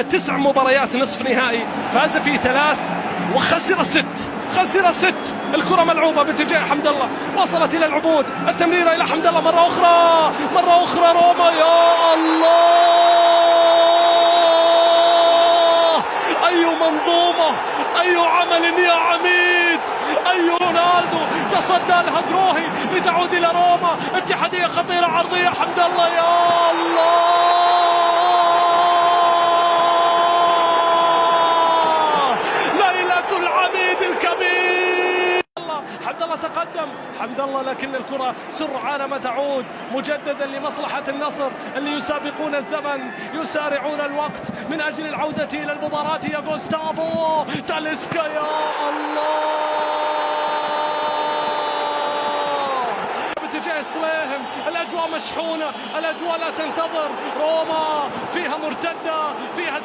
9 مباريات نصف نهائي، فاز في 3 وخسر 6. خسر 6. الكرة ملعوبة باتجاه حمد الله، وصلت إلى العبود، التمريرة إلى حمد الله مرة أخرى روما. يا الله، أي منظومة، أي عمل يا عميد، أي رونالدو. تصدى لها بروهي لتعود إلى روما. اتحادية خطيرة، عرضية حمد الله. يا الله، العميد الكبير. حمد الله تقدم، حمد الله، لكن الكرة سرعان تعود مجددا لمصلحة النصر اللي يسابقون الزمن، يسارعون الوقت من أجل العودة إلى المباراة. يا جوستافو تاليسكا، يا الله، باتجاه السويهم. الأجواء مشحونة، الأجواء لا تنتظر. روما فيها مرتدة، فيها